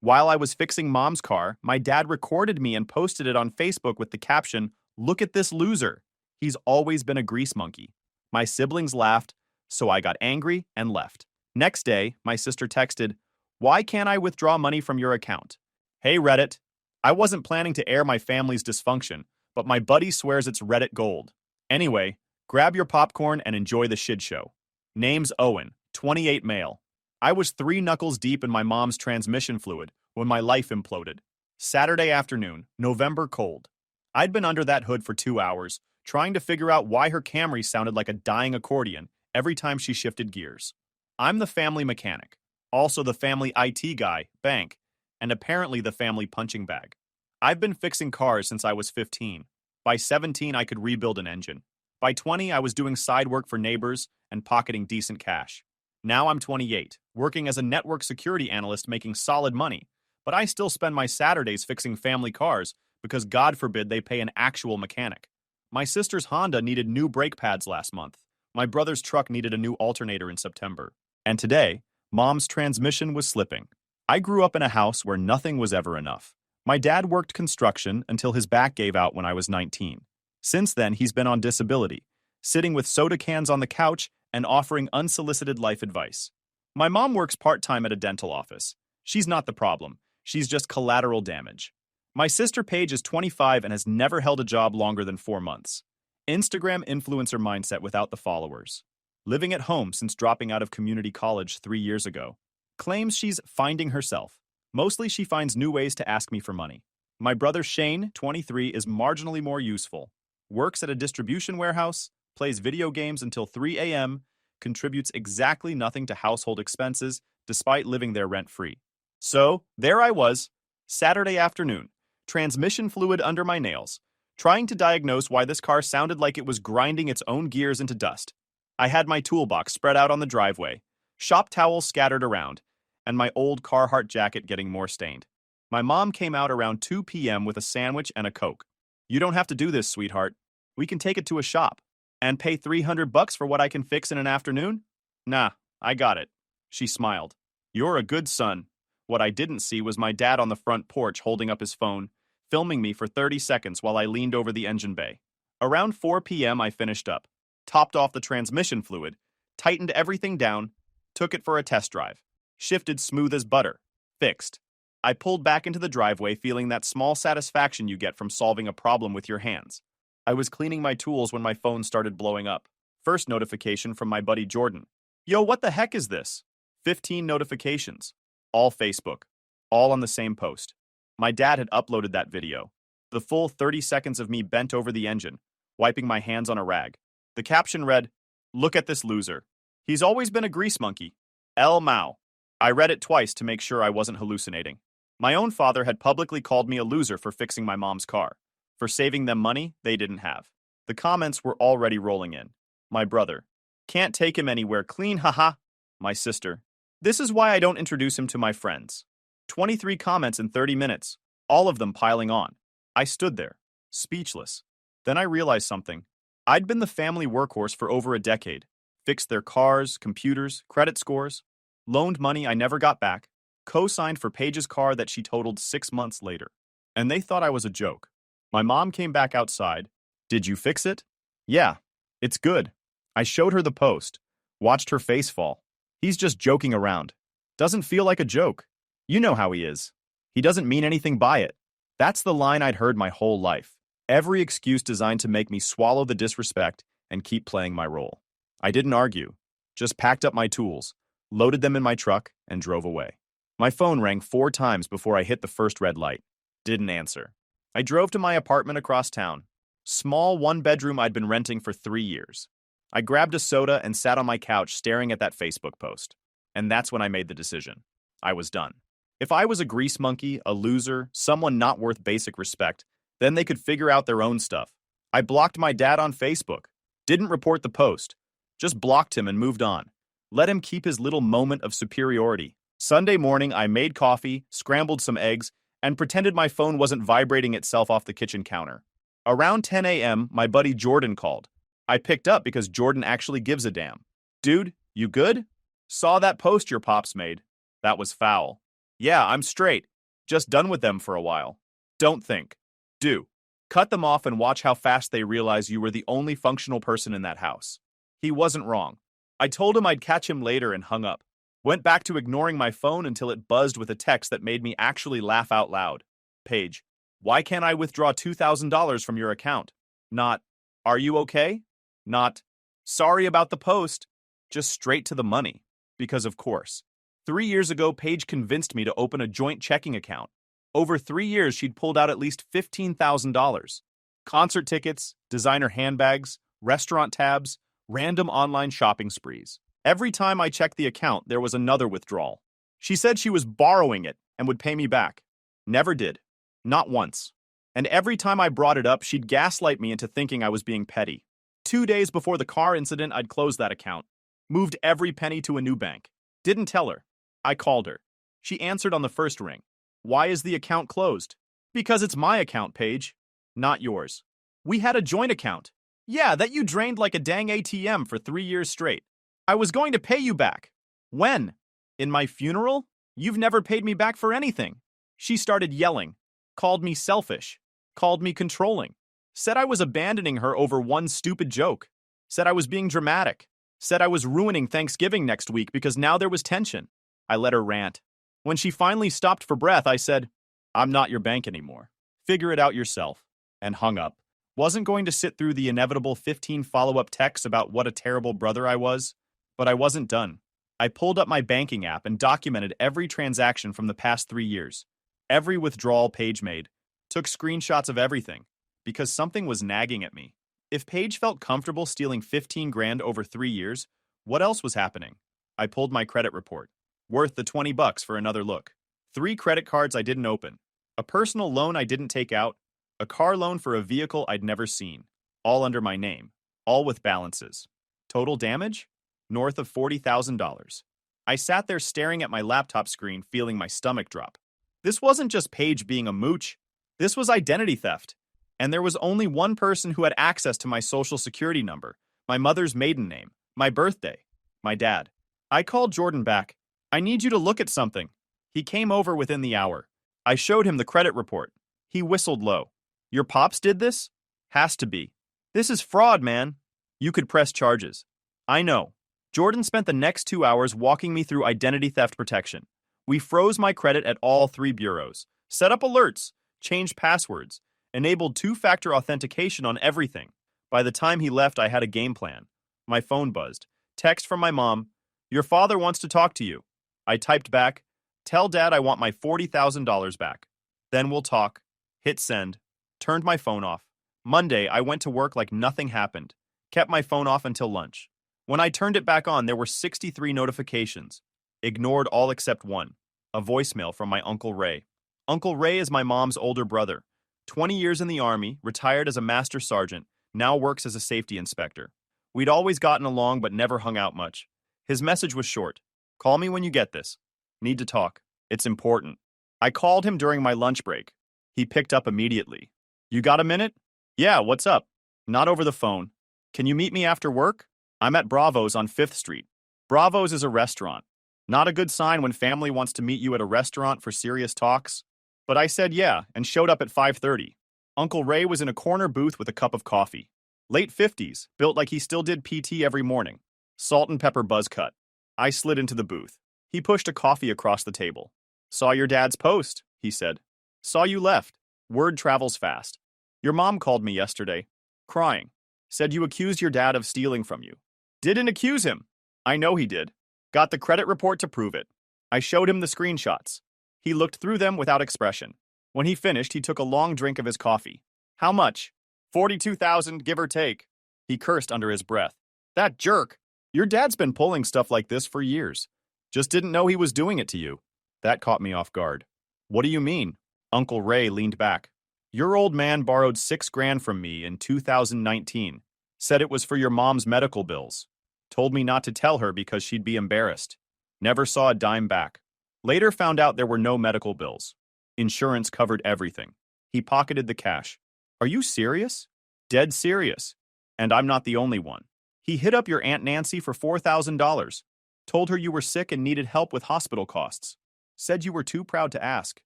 While I was fixing mom's car, my dad recorded me and posted it on Facebook with the caption, "Look at this loser. He's always been a grease monkey." My siblings laughed, so I got angry and left. Next day, my sister texted, "Why can't I withdraw money from your account?" Hey Reddit. I wasn't planning to air my family's dysfunction, but my buddy swears it's Reddit gold. Anyway, grab your popcorn and enjoy the shit show. Name's Owen, 28 male. I was 3 knuckles deep in my mom's transmission fluid when my life imploded. Saturday afternoon, November cold. I'd been under that hood for 2 hours, trying to figure out why her Camry sounded like a dying accordion every time she shifted gears. I'm the family mechanic, also the family IT guy, bank, and apparently the family punching bag. I've been fixing cars since I was 15. By 17, I could rebuild an engine. By 20, I was doing side work for neighbors and pocketing decent cash. Now I'm 28, working as a network security analyst making solid money, but I still spend my Saturdays fixing family cars because God forbid they pay an actual mechanic. My sister's Honda needed new brake pads last month. My brother's truck needed a new alternator in September. And today, mom's transmission was slipping. I grew up in a house where nothing was ever enough. My dad worked construction until his back gave out when I was 19. Since then, he's been on disability, sitting with soda cans on the couch and offering unsolicited life advice. My mom works part-time at a dental office. She's not the problem. She's just collateral damage. My sister Paige is 25 and has never held a job longer than 4 months. Instagram influencer mindset without the followers. Living at home since dropping out of community college 3 years ago. Claims she's finding herself. Mostly she finds new ways to ask me for money. My brother Shane, 23, is marginally more useful. Works at a distribution warehouse, plays video games until 3 a.m., contributes exactly nothing to household expenses despite living there rent-free. So, there I was, Saturday afternoon, transmission fluid under my nails, trying to diagnose why this car sounded like it was grinding its own gears into dust. I had my toolbox spread out on the driveway, shop towels scattered around, and my old Carhartt jacket getting more stained. My mom came out around 2 p.m. with a sandwich and a Coke. "You don't have to do this, sweetheart. We can take it to a shop. And pay $300 for what I can fix in an afternoon? Nah, I got it." She smiled. "You're a good son." What I didn't see was my dad on the front porch holding up his phone, filming me for 30 seconds while I leaned over the engine bay. Around 4 p.m. I finished up, topped off the transmission fluid, tightened everything down, took it for a test drive. Shifted smooth as butter. Fixed. I pulled back into the driveway feeling that small satisfaction you get from solving a problem with your hands. I was cleaning my tools when my phone started blowing up. First notification from my buddy Jordan. "Yo, what the heck is this?" 15 notifications. All Facebook. All on the same post. My dad had uploaded that video. The full 30 seconds of me bent over the engine, wiping my hands on a rag. The caption read, "Look at this loser. He's always been a grease monkey. El Mao." I read it twice to make sure I wasn't hallucinating. My own father had publicly called me a loser for fixing my mom's car, for saving them money they didn't have. The comments were already rolling in. My brother. "Can't take him anywhere clean, haha." My sister. "This is why I don't introduce him to my friends." 23 comments in 30 minutes, all of them piling on. I stood there, speechless. Then I realized something. I'd been the family workhorse for over a decade. Fixed their cars, computers, credit scores. Loaned money I never got back. Co-signed for Paige's car that she totaled 6 months later. And they thought I was a joke. My mom came back outside. "Did you fix it?" "Yeah, it's good." I showed her the post. Watched her face fall. "He's just joking around. Doesn't feel like a joke. You know how he is. He doesn't mean anything by it." That's the line I'd heard my whole life. Every excuse designed to make me swallow the disrespect and keep playing my role. I didn't argue. Just packed up my tools, loaded them in my truck, and drove away. My phone rang 4 times before I hit the first red light. Didn't answer. I drove to my apartment across town. Small 1-bedroom I'd been renting for 3 years. I grabbed a soda and sat on my couch staring at that Facebook post. And that's when I made the decision. I was done. If I was a grease monkey, a loser, someone not worth basic respect, then they could figure out their own stuff. I blocked my dad on Facebook. Didn't report the post. Just blocked him and moved on. Let him keep his little moment of superiority. Sunday morning, I made coffee, scrambled some eggs, and pretended my phone wasn't vibrating itself off the kitchen counter. Around 10 a.m., my buddy Jordan called. I picked up because Jordan actually gives a damn. "Dude, you good? Saw that post your pops made. That was foul." "Yeah, I'm straight. Just done with them for a while. Don't think. Do. Cut them off and watch how fast they realize you were the only functional person in that house. He wasn't wrong. I told him I'd catch him later and hung up. Went back to ignoring my phone until it buzzed with a text that made me actually laugh out loud. Paige, why can't I withdraw $2,000 from your account? Not, are you okay? Not, sorry about the post. Just straight to the money. Because of course. 3 years ago, Paige convinced me to open a joint checking account. Over 3 years, she'd pulled out at least $15,000. Concert tickets, designer handbags, restaurant tabs, random online shopping sprees. Every time I checked the account, there was another withdrawal. She said she was borrowing it and would pay me back. Never did. Not once. And every time I brought it up, she'd gaslight me into thinking I was being petty. 2 days before the car incident, I'd closed that account. Moved every penny to a new bank. Didn't tell her. I called her. She answered on the first ring. Why is the account closed? Because it's my account, Paige. Not yours. We had a joint account. Yeah, that you drained like a dang ATM for 3 years straight. I was going to pay you back. When? In my funeral? You've never paid me back for anything. She started yelling. Called me selfish. Called me controlling. Said I was abandoning her over one stupid joke. Said I was being dramatic. Said I was ruining Thanksgiving next week because now there was tension. I let her rant. When she finally stopped for breath, I said, I'm not your bank anymore. Figure it out yourself. And hung up. Wasn't going to sit through the inevitable 15 follow-up texts about what a terrible brother I was. But I wasn't done. I pulled up my banking app and documented every transaction from the past 3 years. Every withdrawal Paige made. Took screenshots of everything. Because something was nagging at me. If Paige felt comfortable stealing 15 grand over 3 years, what else was happening? I pulled my credit report. Worth the $20 for another look. 3 credit cards I didn't open. A personal loan I didn't take out. A car loan for a vehicle I'd never seen. All under my name. All with balances. Total damage? North of $40,000. I sat there staring at my laptop screen, feeling my stomach drop. This wasn't just Paige being a mooch. This was identity theft. And there was only one person who had access to my social security number, my mother's maiden name, my birthday, my dad. I called Jordan back. I need you to look at something. He came over within the hour. I showed him the credit report. He whistled low. Your pops did this? Has to be. This is fraud, man. You could press charges. I know. Jordan spent the next 2 hours walking me through identity theft protection. We froze my credit at all 3 bureaus, set up alerts, changed passwords, enabled 2-factor authentication on everything. By the time he left, I had a game plan. My phone buzzed. Text from my mom. Your father wants to talk to you. I typed back. Tell Dad I want my $40,000 back. Then we'll talk. Hit send. Turned my phone off. Monday, I went to work like nothing happened. Kept my phone off until lunch. When I turned it back on, there were 63 notifications. Ignored all except one. A voicemail from my Uncle Ray. Uncle Ray is my mom's older brother. 20 years in the Army, retired as a master sergeant, now works as a safety inspector. We'd always gotten along but never hung out much. His message was short. Call me when you get this. Need to talk. It's important. I called him during my lunch break. He picked up immediately. You got a minute? Yeah, what's up? Not over the phone. Can you meet me after work? I'm at Bravo's on 5th Street. Bravo's is a restaurant. Not a good sign when family wants to meet you at a restaurant for serious talks. But I said yeah and showed up at 5:30. Uncle Ray was in a corner booth with a cup of coffee. Late 50s, built like he still did PT every morning. Salt and pepper buzz cut. I slid into the booth. He pushed a coffee across the table. Saw your dad's post, he said. Saw you left. Word travels fast. Your mom called me yesterday, crying. Said you accused your dad of stealing from you. Didn't accuse him. I know he did. Got the credit report to prove it. I showed him the screenshots. He looked through them without expression. When he finished, he took a long drink of his coffee. How much? 42,000, give or take. He cursed under his breath. That jerk. Your dad's been pulling stuff like this for years. Just didn't know he was doing it to you. That caught me off guard. What do you mean? Uncle Ray leaned back. Your old man borrowed 6 grand from me in 2019. Said it was for your mom's medical bills. Told me not to tell her because she'd be embarrassed. Never saw a dime back. Later found out there were no medical bills. Insurance covered everything. He pocketed the cash. Are you serious? Dead serious. And I'm not the only one. He hit up your Aunt Nancy for $4,000. Told her you were sick and needed help with hospital costs. Said you were too proud to ask.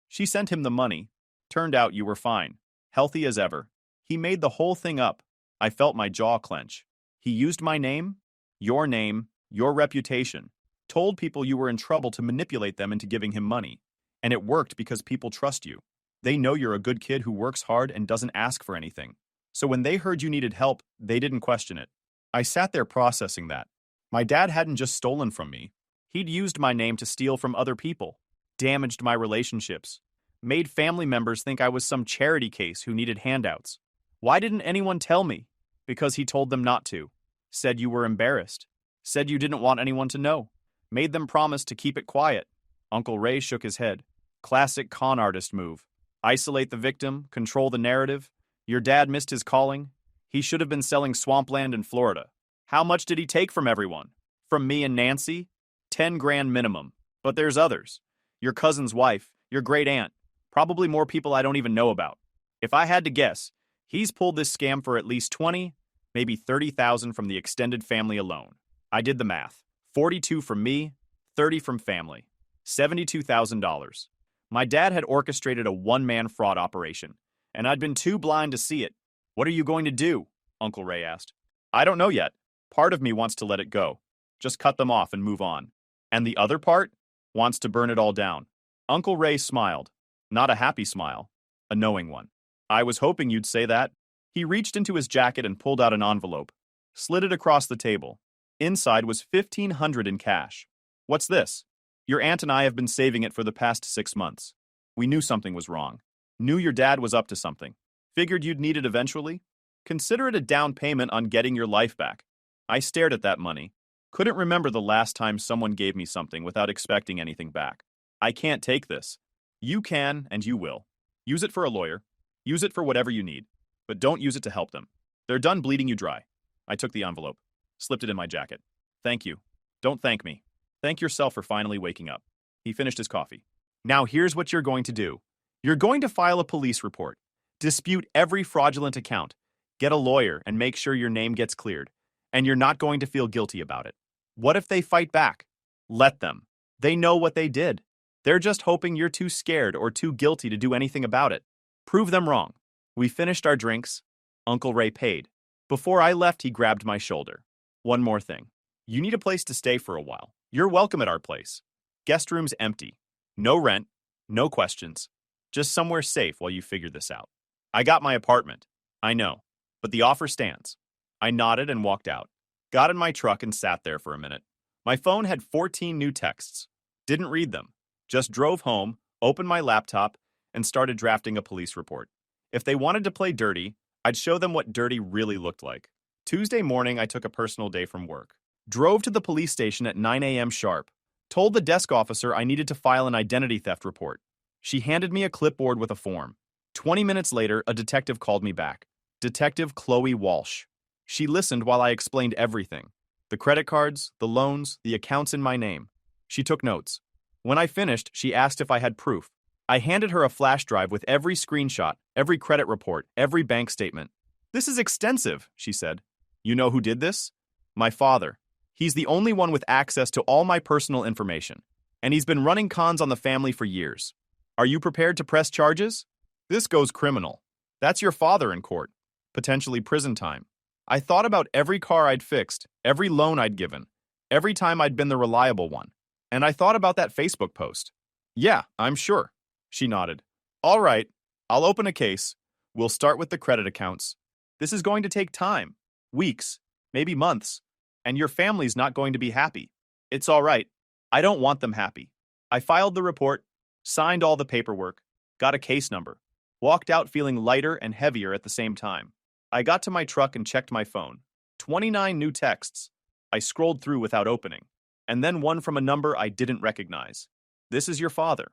She sent him the money. Turned out you were fine. Healthy as ever. He made the whole thing up. I felt my jaw clench. He used my name, your reputation, told people you were in trouble to manipulate them into giving him money. And it worked because people trust you. They know you're a good kid who works hard and doesn't ask for anything. So when they heard you needed help, they didn't question it. I sat there processing that. My dad hadn't just stolen from me. He'd used my name to steal from other people, damaged my relationships, made family members think I was some charity case who needed handouts. Why didn't anyone tell me? Because he told them not to. Said you were embarrassed. Said you didn't want anyone to know. Made them promise to keep it quiet. Uncle Ray shook his head. Classic con artist move. Isolate the victim, control the narrative. Your dad missed his calling. He should have been selling swampland in Florida. How much did he take from everyone? From me and Nancy? 10 grand minimum. But there's others. Your cousin's wife, your great aunt, probably more people I don't even know about. If I had to guess, he's pulled this scam for at least 20, maybe 30,000 from the extended family alone. I did the math. 42 from me, 30 from family. $72,000. My dad had orchestrated a one-man fraud operation, and I'd been too blind to see it. What are you going to do? Uncle Ray asked. I don't know yet. Part of me wants to let it go. Just cut them off and move on. And the other part wants to burn it all down. Uncle Ray smiled. Not a happy smile. A knowing one. I was hoping you'd say that. He reached into his jacket and pulled out an envelope. Slid it across the table. Inside was $1,500 in cash. What's this? Your aunt and I have been saving it for the past 6 months. We knew something was wrong. Knew your dad was up to something. Figured you'd need it eventually. Consider it a down payment on getting your life back. I stared at that money. Couldn't remember the last time someone gave me something without expecting anything back. I can't take this. You can, and you will. Use it for a lawyer. Use it for whatever you need. But don't use it to help them. They're done bleeding you dry. I took the envelope. Slipped it in my jacket. Thank you. Don't thank me. Thank yourself for finally waking up. He finished his coffee. Now here's what you're going to do. You're going to file a police report. Dispute every fraudulent account. Get a lawyer and make sure your name gets cleared. And you're not going to feel guilty about it. What if they fight back? Let them. They know what they did. They're just hoping you're too scared or too guilty to do anything about it. Prove them wrong. We finished our drinks. Uncle Ray paid. Before I left, he grabbed my shoulder. One more thing. You need a place to stay for a while. You're welcome at our place. Guest room's empty. No rent. No questions. Just somewhere safe while you figure this out. I got my apartment. I know. But the offer stands. I nodded and walked out. Got in my truck and sat there for a minute. My phone had 14 new texts. Didn't read them. Just drove home, opened my laptop, and started drafting a police report. If they wanted to play dirty, I'd show them what dirty really looked like. Tuesday morning, I took a personal day from work. Drove to the police station at 9 a.m. sharp. Told the desk officer I needed to file an identity theft report. She handed me a clipboard with a form. 20 minutes later, a detective called me back. Detective Chloe Walsh. She listened while I explained everything. The credit cards, the loans, the accounts in my name. She took notes. When I finished, she asked if I had proof. I handed her a flash drive with every screenshot, every credit report, every bank statement. This is extensive, she said. You know who did this? My father. He's the only one with access to all my personal information. And he's been running cons on the family for years. Are you prepared to press charges? This goes criminal. That's your father in court. Potentially prison time. I thought about every car I'd fixed, every loan I'd given, every time I'd been the reliable one. And I thought about that Facebook post. Yeah, I'm sure. She nodded. All right, I'll open a case. We'll start with the credit accounts. This is going to take time. Weeks, maybe months. And your family's not going to be happy. It's all right. I don't want them happy. I filed the report, signed all the paperwork, got a case number, walked out feeling lighter and heavier at the same time. I got to my truck and checked my phone. 29 new texts. I scrolled through without opening. And then one from a number I didn't recognize. This is your father.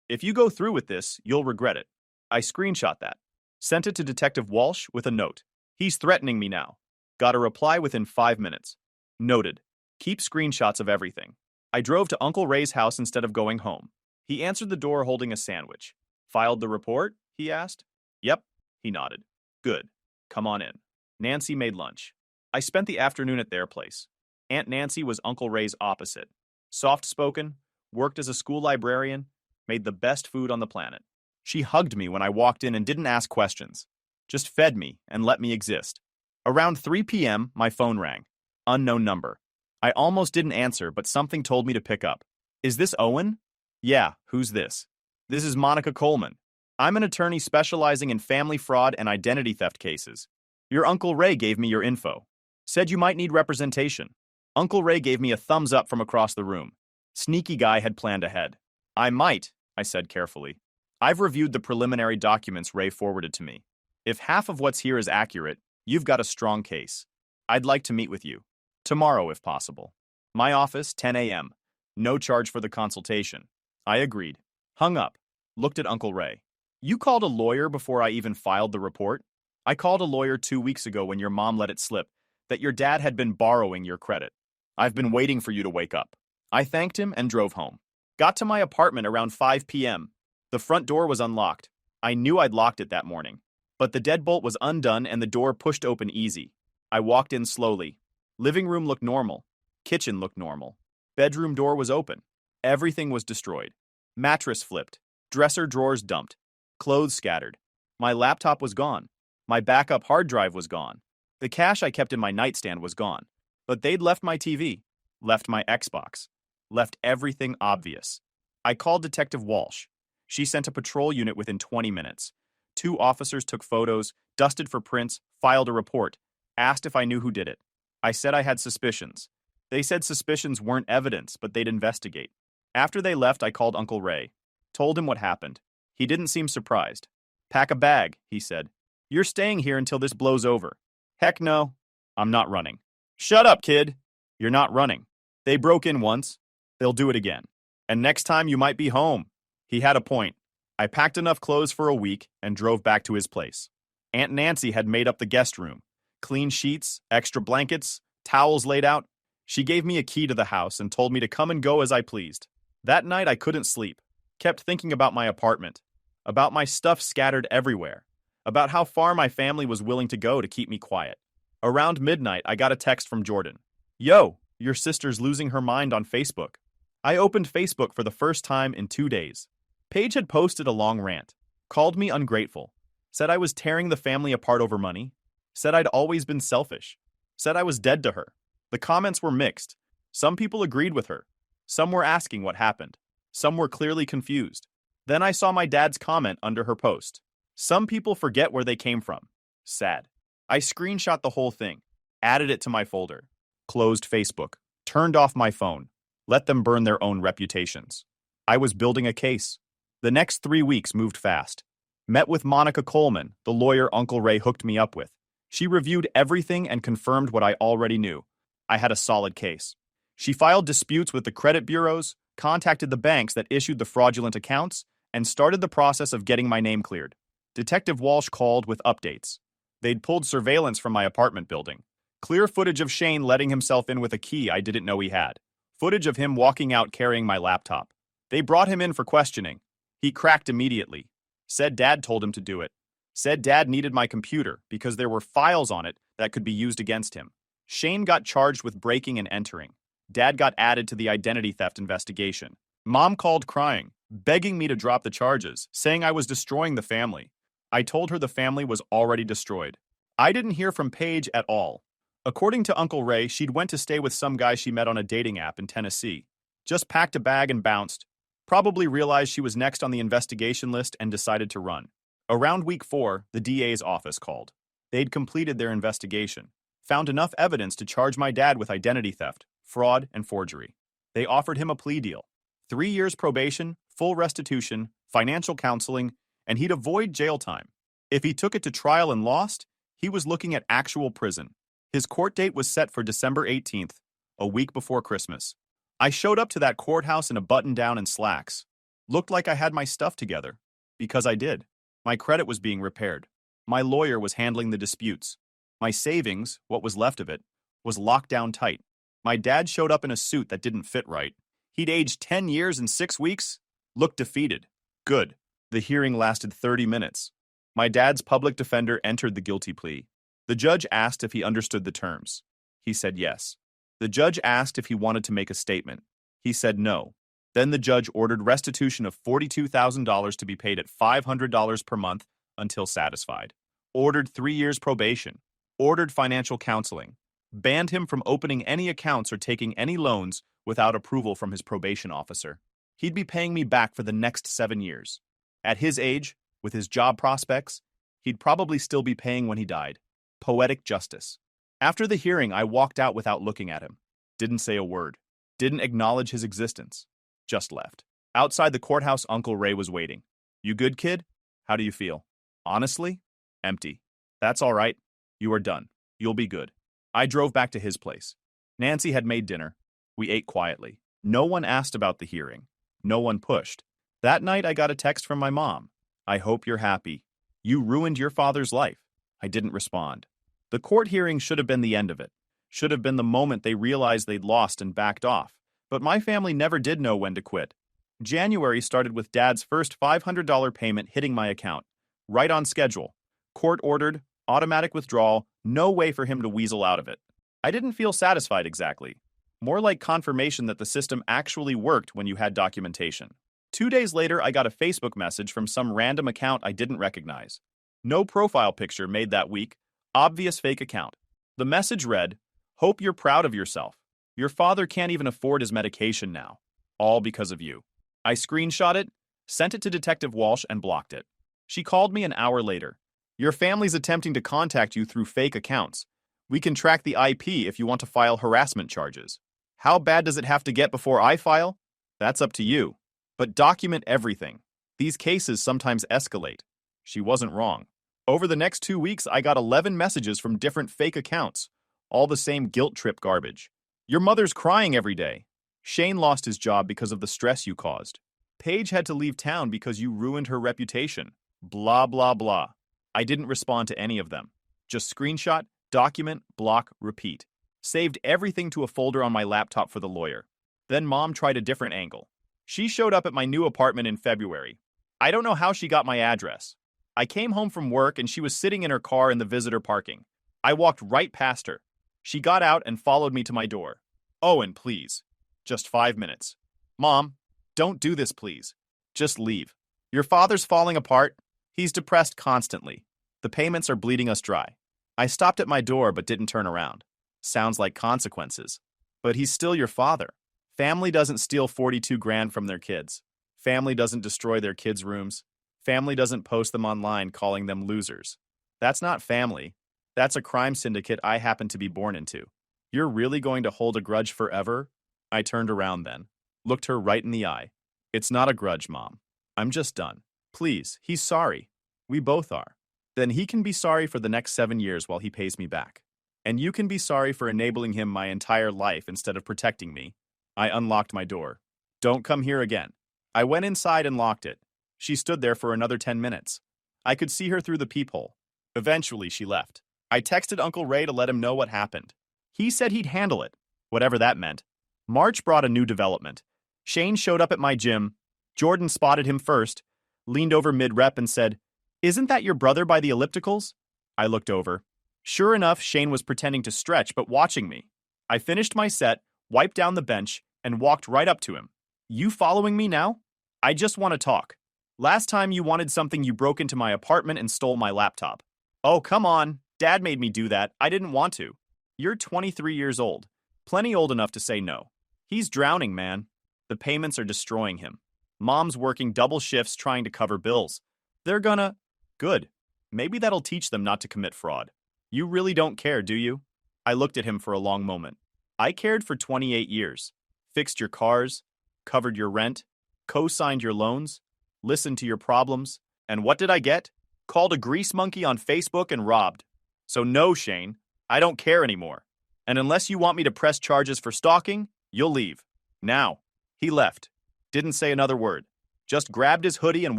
If you go through with this, you'll regret it. I screenshot that. Sent it to Detective Walsh with a note. He's threatening me now. Got a reply within 5 minutes. Noted. Keep screenshots of everything. I drove to Uncle Ray's house instead of going home. He answered the door holding a sandwich. Filed the report? He asked. Yep. He nodded. Good. Come on in. Nancy made lunch. I spent the afternoon at their place. Aunt Nancy was Uncle Ray's opposite. Soft-spoken, worked as a school librarian, made the best food on the planet. She hugged me when I walked in and didn't ask questions. Just fed me and let me exist. Around 3 p.m., my phone rang. Unknown number. I almost didn't answer, but something told me to pick up. Is this Owen? Yeah, who's this? This is Monica Coleman. I'm an attorney specializing in family fraud and identity theft cases. Your Uncle Ray gave me your info. Said you might need representation. Uncle Ray gave me a thumbs up from across the room. Sneaky guy had planned ahead. I might, I said carefully. I've reviewed the preliminary documents Ray forwarded to me. If half of what's here is accurate, you've got a strong case. I'd like to meet with you. Tomorrow, if possible. My office, 10 a.m. No charge for the consultation. I agreed. Hung up. Looked at Uncle Ray. You called a lawyer before I even filed the report? I called a lawyer 2 weeks ago when your mom let it slip that your dad had been borrowing your credit. I've been waiting for you to wake up. I thanked him and drove home. Got to my apartment around 5 p.m. The front door was unlocked. I knew I'd locked it that morning. But the deadbolt was undone and the door pushed open easy. I walked in slowly. Living room looked normal. Kitchen looked normal. Bedroom door was open. Everything was destroyed. Mattress flipped. Dresser drawers dumped. Clothes scattered. My laptop was gone. My backup hard drive was gone. The cash I kept in my nightstand was gone. But they'd left my TV, left my Xbox, left everything obvious. I called Detective Walsh. She sent a patrol unit within 20 minutes. 2 officers took photos, dusted for prints, filed a report, asked if I knew who did it. I said I had suspicions. They said suspicions weren't evidence, but they'd investigate. After they left, I called Uncle Ray. Told him what happened. He didn't seem surprised. Pack a bag, he said. You're staying here until this blows over. Heck no. I'm not running. Shut up, kid. You're not running. They broke in once. They'll do it again. And next time you might be home. He had a point. I packed enough clothes for a week and drove back to his place. Aunt Nancy had made up the guest room. Clean sheets, extra blankets, towels laid out. She gave me a key to the house and told me to come and go as I pleased. That night I couldn't sleep. Kept thinking about my apartment. About my stuff scattered everywhere. About how far my family was willing to go to keep me quiet. Around midnight, I got a text from Jordan. Yo, your sister's losing her mind on Facebook. I opened Facebook for the first time in 2 days. Paige had posted a long rant. Called me ungrateful. Said I was tearing the family apart over money. Said I'd always been selfish. Said I was dead to her. The comments were mixed. Some people agreed with her. Some were asking what happened. Some were clearly confused. Then I saw my dad's comment under her post. Some people forget where they came from. Sad. I screenshot the whole thing. Added it to my folder. Closed Facebook. Turned off my phone. Let them burn their own reputations. I was building a case. The next 3 weeks moved fast. Met with Monica Coleman, the lawyer Uncle Ray hooked me up with. She reviewed everything and confirmed what I already knew. I had a solid case. She filed disputes with the credit bureaus, contacted the banks that issued the fraudulent accounts, and started the process of getting my name cleared. Detective Walsh called with updates. They'd pulled surveillance from my apartment building. Clear footage of Shane letting himself in with a key I didn't know he had. Footage of him walking out carrying my laptop. They brought him in for questioning. He cracked immediately. Said Dad told him to do it. Said Dad needed my computer because there were files on it that could be used against him. Shane got charged with breaking and entering. Dad got added to the identity theft investigation. Mom called crying, begging me to drop the charges, saying I was destroying the family. I told her the family was already destroyed. I didn't hear from Paige at all. According to Uncle Ray, she'd went to stay with some guy she met on a dating app in Tennessee. Just packed a bag and bounced. Probably realized she was next on the investigation list and decided to run. Around week 4, the DA's office called. They'd completed their investigation. Found enough evidence to charge my dad with identity theft, fraud, and forgery. They offered him a plea deal. 3 years probation, full restitution, financial counseling, and he'd avoid jail time. If he took it to trial and lost, he was looking at actual prison. His court date was set for December 18th, a week before Christmas. I showed up to that courthouse in a button-down and slacks. Looked like I had my stuff together. Because I did. My credit was being repaired. My lawyer was handling the disputes. My savings, what was left of it, was locked down tight. My dad showed up in a suit that didn't fit right. He'd aged 10 years and 6 weeks. Looked defeated. Good. The hearing lasted 30 minutes. My dad's public defender entered the guilty plea. The judge asked if he understood the terms. He said yes. The judge asked if he wanted to make a statement. He said no. Then the judge ordered restitution of $42,000 to be paid at $500 per month until satisfied. Ordered 3 years probation. Ordered financial counseling. Banned him from opening any accounts or taking any loans without approval from his probation officer. He'd be paying me back for the next 7 years. At his age, with his job prospects, he'd probably still be paying when he died. Poetic justice. After the hearing, I walked out without looking at him. Didn't say a word. Didn't acknowledge his existence. Just left. Outside the courthouse, Uncle Ray was waiting. "You good, kid? How do you feel?" "Honestly? Empty." "That's all right. You are done. You'll be good." I drove back to his place. Nancy had made dinner. We ate quietly. No one asked about the hearing. No one pushed. That night, I got a text from my mom. "I hope you're happy. You ruined your father's life." I didn't respond. The court hearing should have been the end of it. Should have been the moment they realized they'd lost and backed off. But my family never did know when to quit. January started with Dad's first $500 payment hitting my account. Right on schedule. Court ordered, automatic withdrawal, no way for him to weasel out of it. I didn't feel satisfied exactly. More like confirmation that the system actually worked when you had documentation. 2 days later, I got a Facebook message from some random account I didn't recognize. No profile picture made that week. Obvious fake account. The message read, "Hope you're proud of yourself. Your father can't even afford his medication now. All because of you." I screenshot it, sent it to Detective Walsh, and blocked it. She called me an hour later. "Your family's attempting to contact you through fake accounts. We can track the IP if you want to file harassment charges." "How bad does it have to get before I file?" "That's up to you. But document everything. These cases sometimes escalate." She wasn't wrong. Over the next 2 weeks, I got 11 messages from different fake accounts. All the same guilt trip garbage. "Your mother's crying every day. Shane lost his job because of the stress you caused. Paige had to leave town because you ruined her reputation. Blah, blah, blah." I didn't respond to any of them. Just screenshot, document, block, repeat. Saved everything to a folder on my laptop for the lawyer. Then Mom tried a different angle. She showed up at my new apartment in February. I don't know how she got my address. I came home from work and she was sitting in her car in the visitor parking. I walked right past her. She got out and followed me to my door. "Owen, please. Just 5 minutes." "Mom, don't do this, please. Just leave. Your father's falling apart. He's depressed constantly. The payments are bleeding us dry." I stopped at my door but didn't turn around. Sounds like consequences. But he's still your father. Family doesn't steal 42 grand from their kids. Family doesn't destroy their kids' rooms. Family doesn't post them online calling them losers. That's not family. That's a crime syndicate I happen to be born into. You're really going to hold a grudge forever? I turned around then, looked her right in the eye. It's not a grudge, Mom. I'm just done. Please, he's sorry. We both are. Then he can be sorry for the next 7 years while he pays me back. And you can be sorry for enabling him my entire life instead of protecting me. I unlocked my door. Don't come here again. I went inside and locked it. She stood there for another 10 minutes. I could see her through the peephole. Eventually, she left. I texted Uncle Ray to let him know what happened. He said he'd handle it, whatever that meant. March brought a new development. Shane showed up at my gym. Jordan spotted him first, leaned over mid-rep and said, "Isn't that your brother by the ellipticals?" I looked over. Sure enough, Shane was pretending to stretch but watching me. I finished my set, wiped down the bench, and walked right up to him. "You following me now? I just want to talk. Last time you wanted something, you broke into my apartment and stole my laptop." "Oh, come on. Dad made me do that. I didn't want to." "You're 23 years old. Plenty old enough to say no." "He's drowning, man. The payments are destroying him. Mom's working double shifts trying to cover bills. They're gonna..." "Good. Maybe that'll teach them not to commit fraud." "You really don't care, do you?" I looked at him for a long moment. "I cared for 28 years. Fixed your cars, covered your rent, co-signed your loans, listened to your problems. And what did I get? Called a grease monkey on Facebook and robbed. So no, Shane, I don't care anymore. And unless you want me to press charges for stalking, you'll leave. Now." He left. Didn't say another word. Just grabbed his hoodie and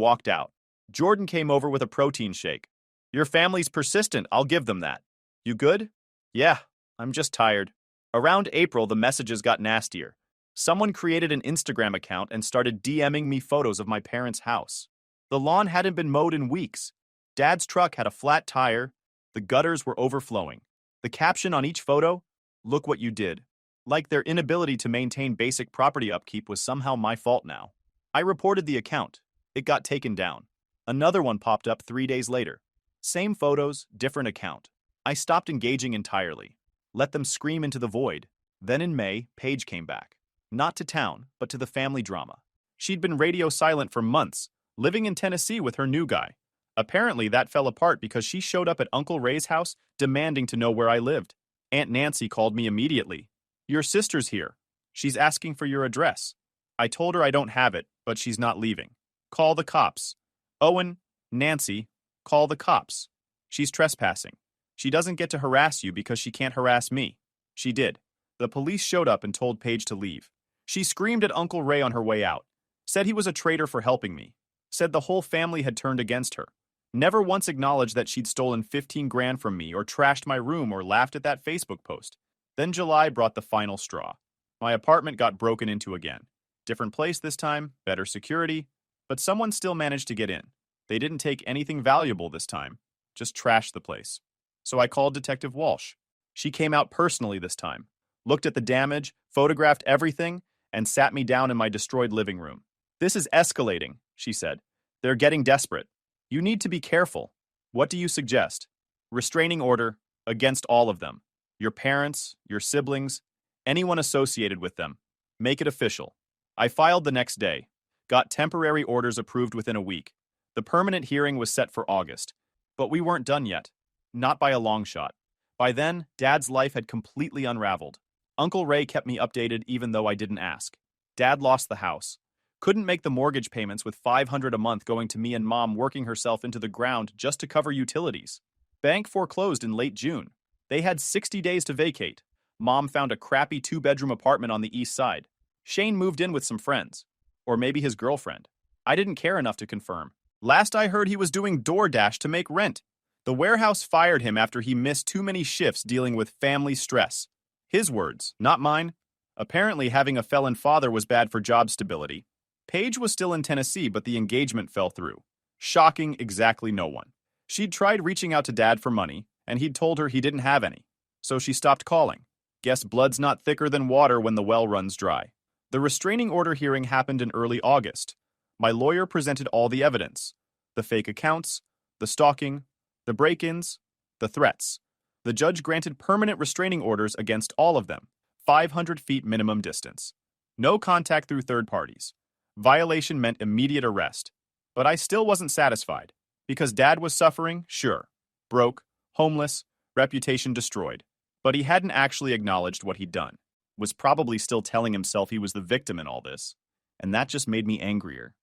walked out. Jordan came over with a protein shake. "Your family's persistent, I'll give them that." "You good?" "Yeah, I'm just tired." Around April, the messages got nastier. Someone created an Instagram account and started DMing me photos of my parents' house. The lawn hadn't been mowed in weeks. Dad's truck had a flat tire. The gutters were overflowing. The caption on each photo, "Look what you did." Like their inability to maintain basic property upkeep was somehow my fault now. I reported the account. It got taken down. Another one popped up 3 days later. Same photos, different account. I stopped engaging entirely. Let them scream into the void. Then in May, Paige came back. Not to town, but to the family drama. She'd been radio silent for months, living in Tennessee with her new guy. Apparently, that fell apart because she showed up at Uncle Ray's house demanding to know where I lived. Aunt Nancy called me immediately. "Your sister's here. She's asking for your address." I told her I don't have it, but she's not leaving. "Call the cops." "Owen, Nancy, call the cops. She's trespassing. She doesn't get to harass you because she can't harass me." She did. The police showed up and told Paige to leave. She screamed at Uncle Ray on her way out. Said he was a traitor for helping me. Said the whole family had turned against her. Never once acknowledged that she'd stolen 15 grand from me or trashed my room or laughed at that Facebook post. Then July brought the final straw. My apartment got broken into again. Different place this time, better security, but someone still managed to get in. They didn't take anything valuable this time, just trashed the place. So I called Detective Walsh. She came out personally this time, looked at the damage, photographed everything, and sat me down in my destroyed living room. "This is escalating," she said. "They're getting desperate. You need to be careful. What do you suggest?" "Restraining order against all of them. Your parents, your siblings, anyone associated with them. Make it official." I filed the next day. Got temporary orders approved within a week. The permanent hearing was set for August. But we weren't done yet. Not by a long shot. By then, Dad's life had completely unraveled. Uncle Ray kept me updated even though I didn't ask. Dad lost the house. Couldn't make the mortgage payments with $500 a month going to me and Mom working herself into the ground just to cover utilities. Bank foreclosed in late June. They had 60 days to vacate. Mom found a crappy 2-bedroom apartment on the east side. Shane moved in with some friends. Or maybe his girlfriend. I didn't care enough to confirm. Last I heard, he was doing DoorDash to make rent. The warehouse fired him after he missed too many shifts dealing with family stress. His words, not mine. Apparently, having a felon father was bad for job stability. Paige was still in Tennessee, but the engagement fell through. Shocking exactly no one. She'd tried reaching out to Dad for money, and he'd told her he didn't have any. So she stopped calling. Guess blood's not thicker than water when the well runs dry. The restraining order hearing happened in early August. My lawyer presented all the evidence. The fake accounts, the stalking, the break-ins, the threats. The judge granted permanent restraining orders against all of them. 500 feet minimum distance. No contact through third parties. Violation meant immediate arrest. But I still wasn't satisfied. Because Dad was suffering, sure. Broke, homeless, reputation destroyed. But he hadn't actually acknowledged what he'd done. Was probably still telling himself he was the victim in all this. And that just made me angrier.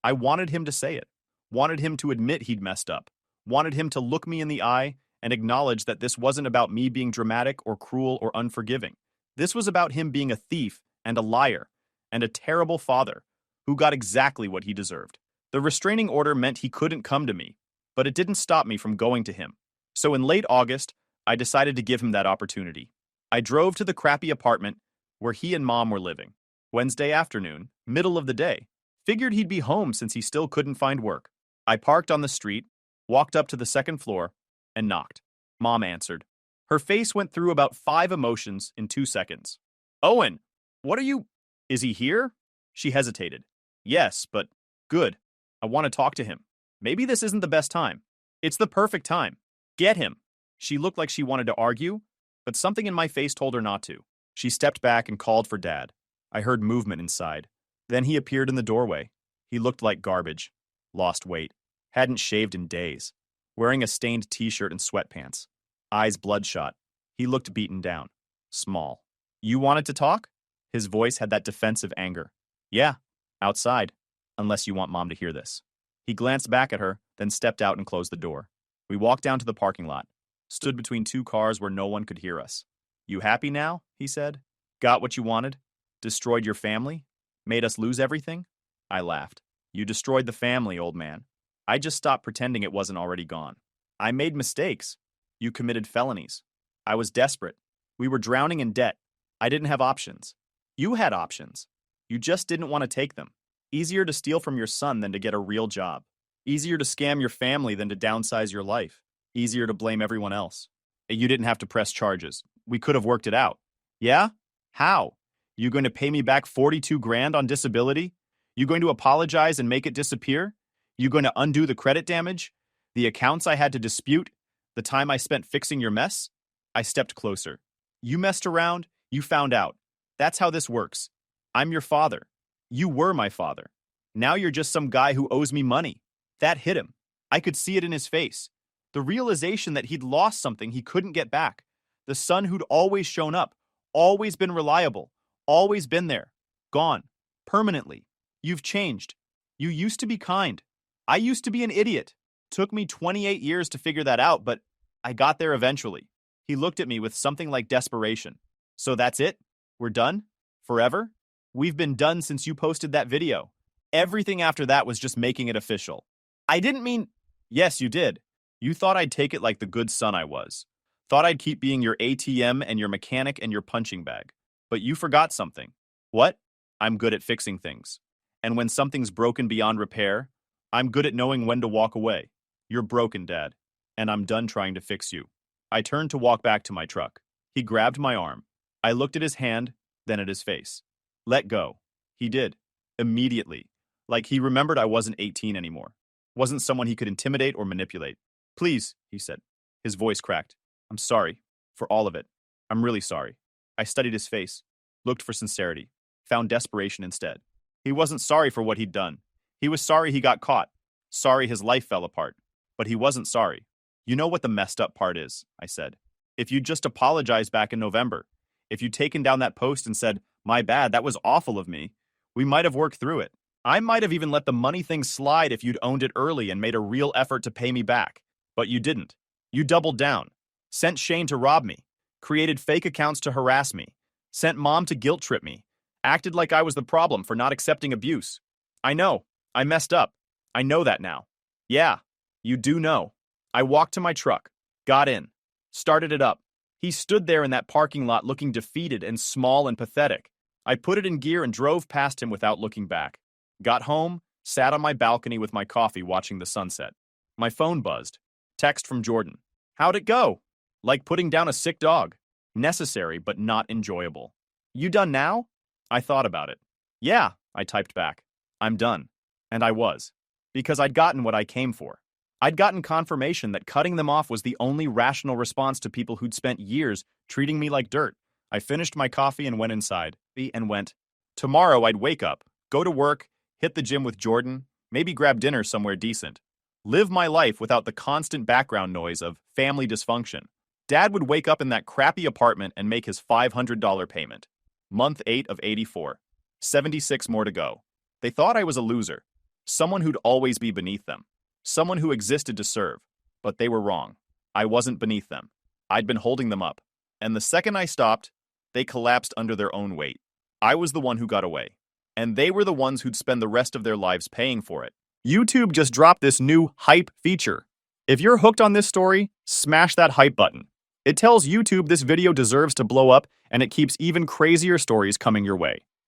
I wanted him to say it. Wanted him to admit he'd messed up. Wanted him to look me in the eye and acknowledge that this wasn't about me being dramatic or cruel or unforgiving. This was about him being a thief and a liar and a terrible father who got exactly what he deserved. The restraining order meant he couldn't come to me, but it didn't stop me from going to him. So in late August, I decided to give him that opportunity. I drove to the crappy apartment where he and Mom were living. Wednesday afternoon, middle of the day. Figured he'd be home since he still couldn't find work. I parked on the street, walked up to the second floor, and knocked. Mom answered. Her face went through about 5 emotions in 2 seconds. "Owen, what are you... Is he here?" She hesitated. "Yes, but... Good. I want to talk to him. Maybe this isn't the best time. It's the perfect time. Get him." She looked like she wanted to argue, but something in my face told her not to. She stepped back and called for Dad. I heard movement inside. Then he appeared in the doorway. He looked like garbage. Lost weight. Hadn't shaved in days. Wearing a stained t-shirt and sweatpants. Eyes bloodshot. He looked beaten down. Small. "You wanted to talk?" His voice had that defensive anger. "Yeah, outside. Unless you want Mom to hear this." He glanced back at her, then stepped out and closed the door. We walked down to the parking lot. Stood between 2 cars where no one could hear us. "You happy now?" he said. "Got what you wanted? Destroyed your family? Made us lose everything?" I laughed. "You destroyed the family, old man. I just stopped pretending it wasn't already gone. I made mistakes. You committed felonies. I was desperate. We were drowning in debt. I didn't have options. You had options. You just didn't want to take them. Easier to steal from your son than to get a real job. Easier to scam your family than to downsize your life. Easier to blame everyone else. You didn't have to press charges. We could have worked it out." "Yeah? How? You going to pay me back 42 grand on disability? You going to apologize and make it disappear? You going to undo the credit damage? The accounts I had to dispute? The time I spent fixing your mess? I stepped closer. You messed around, you found out. That's how this works. I'm your father. You were my father. Now you're just some guy who owes me money. That hit him. I could see it in his face. The realization that he'd lost something he couldn't get back. The son who'd always shown up, always been reliable, always been there. Gone. Permanently. You've changed. You used to be kind. I used to be an idiot. Took me 28 years to figure that out, but I got there eventually. He looked at me with something like desperation. So that's it? We're done? Forever? We've been done since you posted that video. Everything after that was just making it official. I didn't mean... Yes, you did. You thought I'd take it like the good son I was. Thought I'd keep being your ATM and your mechanic and your punching bag. But you forgot something. What? I'm good at fixing things. And when something's broken beyond repair, I'm good at knowing when to walk away. You're broken, Dad. And I'm done trying to fix you. I turned to walk back to my truck. He grabbed my arm. I looked at his hand, then at his face. Let go. He did. Immediately. Like he remembered I wasn't 18 anymore. Wasn't someone he could intimidate or manipulate. Please, he said. His voice cracked. I'm sorry. For all of it. I'm really sorry. I studied his face. Looked for sincerity. Found desperation instead. He wasn't sorry for what he'd done. He was sorry he got caught. Sorry his life fell apart. But he wasn't sorry. You know what the messed up part is, I said. If you'd just apologized back in November, if you'd taken down that post and said, my bad, that was awful of me, we might have worked through it. I might have even let the money thing slide if you'd owned it early and made a real effort to pay me back. But you didn't. You doubled down. Sent Shane to rob me. Created fake accounts to harass me. Sent Mom to guilt trip me. Acted like I was the problem for not accepting abuse. I know. I messed up. I know that now. Yeah, you do know. I walked to my truck. Got in. Started it up. He stood there in that parking lot looking defeated and small and pathetic. I put it in gear and drove past him without looking back. Got home, sat on my balcony with my coffee watching the sunset. My phone buzzed. Text from Jordan. How'd it go? Like putting down a sick dog. Necessary, but not enjoyable. You done now? I thought about it. Yeah, I typed back. I'm done. And I was. Because I'd gotten what I came for. I'd gotten confirmation that cutting them off was the only rational response to people who'd spent years treating me like dirt. I finished my coffee and went inside. And went. Tomorrow I'd wake up, go to work, hit the gym with Jordan, maybe grab dinner somewhere decent. Live my life without the constant background noise of family dysfunction. Dad would wake up in that crappy apartment and make his $500 payment. Month 8 of 84. 76 more to go. They thought I was a loser. Someone who'd always be beneath them. Someone who existed to serve. But they were wrong. I wasn't beneath them. I'd been holding them up. And the second I stopped, they collapsed under their own weight. I was the one who got away. And they were the ones who'd spend the rest of their lives paying for it. YouTube just dropped this new hype feature. If you're hooked on this story, smash that hype button. It tells YouTube this video deserves to blow up, and it keeps even crazier stories coming your way.